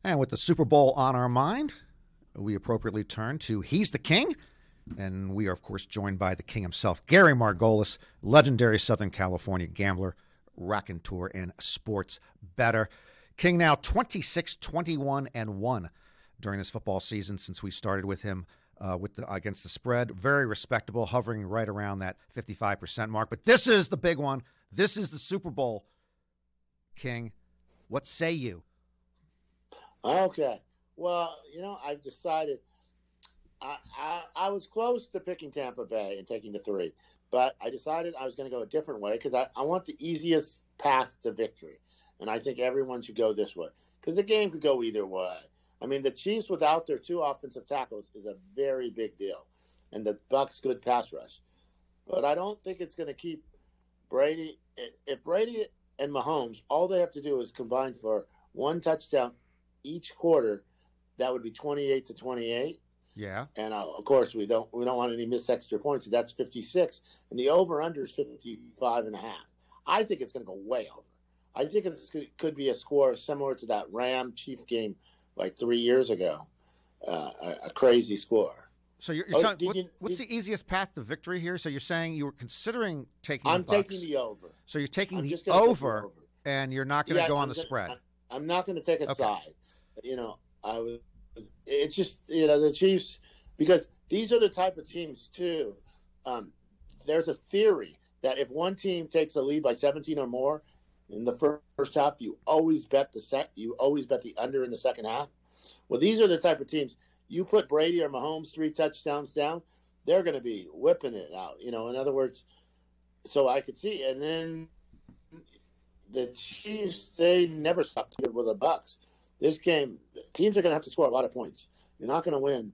And with the Super Bowl on our mind, we appropriately turn to He's the King. And we are, of course, joined by the king himself, Gary Margolis, legendary Southern California gambler, raconteur, and sports bettor. King now 26-21-1 during this football season since we started with him against the spread. Very respectable, hovering right around that 55% mark. But this is the big one. This is the Super Bowl. King, what say you? Okay. Well, I've decided I was close to picking Tampa Bay and taking the 3, but I decided I was going to go a different way because I want the easiest path to victory. And I think everyone should go this way because the game could go either way. I mean, the Chiefs without their 2 offensive tackles is a very big deal, and the Bucs good pass rush. But I don't think it's going to keep Brady. If Brady and Mahomes, all they have to do is combine for 1 touchdown each quarter, that would be 28-28. Yeah. And of course, we don't want any missed extra points. So that's 56, and the over/under is 55.5. I think it's going to go way over. I think it could be a score similar to that Ram-Chief game like 3 years ago, a crazy score. So what's the easiest path to victory here? So you're saying you were considering taking the Bucs. I'm taking the over. So you're taking the over, and you're not going to go on the spread. I'm not going to take a side. It's just, the Chiefs, because these are the type of teams, too. There's a theory that if one team takes a lead by 17 or more in the first half, you always bet the under in the second half. Well, these are the type of teams, you put Brady or Mahomes 3 touchdowns down, they're going to be whipping it out. In other words, so I could see. And then the Chiefs, they never stopped with the Bucs. This game, teams are going to have to score a lot of points. You're not going to win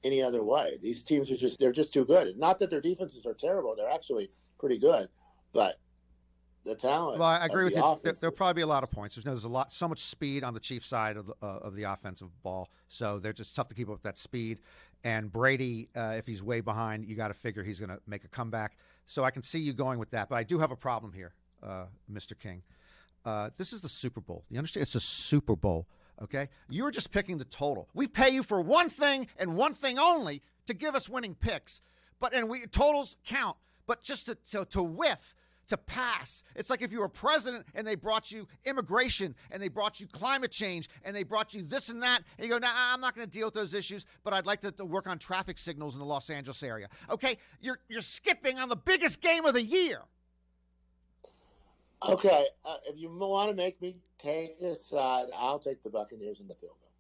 any other way. These teams they're just too good. Not that their defenses are terrible. They're actually pretty good. But the talent. Well, I agree with you. There'll probably be a lot of points. There's so much speed on the Chiefs side of the offensive ball. So they're just tough to keep up with that speed. And Brady, if he's way behind, you got to figure he's going to make a comeback. So I can see you going with that. But I do have a problem here, Mr. King. This is the Super Bowl. You understand? It's a Super Bowl. Okay, you're just picking the total. We pay you for one thing and one thing only to give us winning picks, totals count. But just to whiff, to pass, it's like if you were president and they brought you immigration and they brought you climate change and they brought you this and that, and you go, nah, I'm not going to deal with those issues, but I'd like to work on traffic signals in the Los Angeles area. Okay, you're skipping on the biggest game of the year. Okay, if you want to make me take a side, I'll take the Buccaneers in the field goal.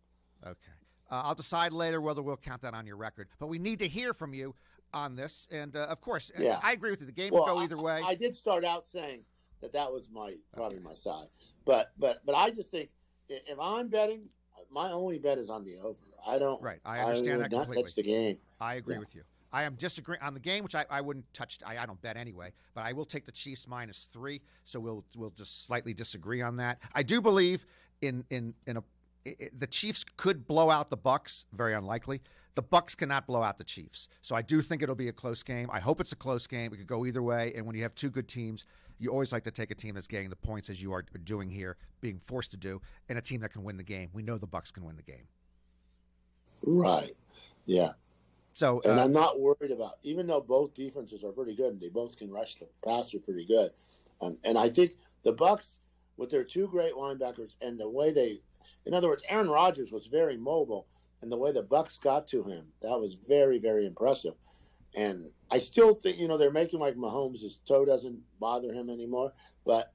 Okay. I'll decide later whether we'll count that on your record. But we need to hear from you on this. And, of course, I agree with you. The game will go either way. I did start out saying that was probably my side. But I just think if I'm betting, my only bet is on the over. I understand that completely. Not touch the game. I agree with you. I am disagreeing on the game, which I wouldn't touch. I don't bet anyway, but I will take the Chiefs -3. So we'll just slightly disagree on that. I do believe the Chiefs could blow out the Bucs. Very unlikely. The Bucs cannot blow out the Chiefs. So I do think it'll be a close game. I hope it's a close game. It could go either way. And when you have 2 good teams, you always like to take a team that's getting the points as you are doing here, being forced to do, and a team that can win the game. We know the Bucs can win the game. Right. Yeah. So, and I'm not worried about, even though both defenses are pretty good and they both can rush the passer pretty good. And I think the Bucs, with their 2 great linebackers and the way in other words, Aaron Rodgers was very mobile, and the way the Bucs got to him, that was very, very impressive. And I still think, they're making like Mahomes, his toe doesn't bother him anymore. But,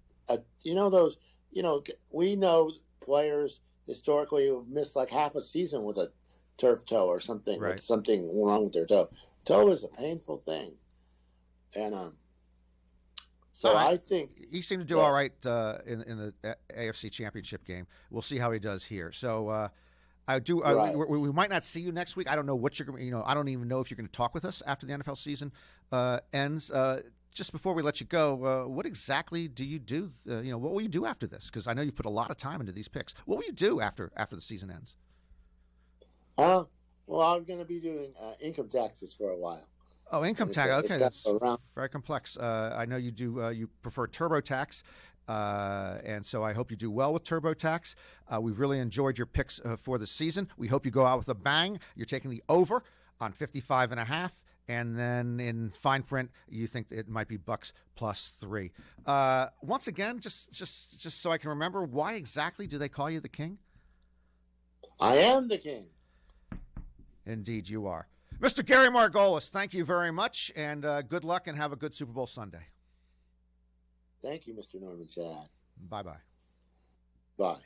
we know players historically who have missed like half a season with a turf toe or something, right. With something wrong with their toe. Toe is a painful thing. And so I think he seemed to do all right in the AFC Championship game. We'll see how he does here. So I do. Right. We might not see you next week. I don't know what you're going. I don't even know if you're going to talk with us after the NFL season ends. Just before we let you go, what exactly do you do? What will you do after this? Because I know you put a lot of time into these picks. What will you do after the season ends? Well, I'm going to be doing income taxes for a while. Oh, income tax. Okay, that's very complex. I know you do. You prefer TurboTax, And so I hope you do well with TurboTax. We've really enjoyed your picks for the season. We hope you go out with a bang. You're taking the over on 55.5. And then in fine print, you think it might be Bucks +3. Once again, just so I can remember, why exactly do they call you the king? I am the king. Indeed, you are. Mr. Gary Margolis, thank you very much, and good luck and have a good Super Bowl Sunday. Thank you, Mr. Norman Chad. Bye-bye. Bye.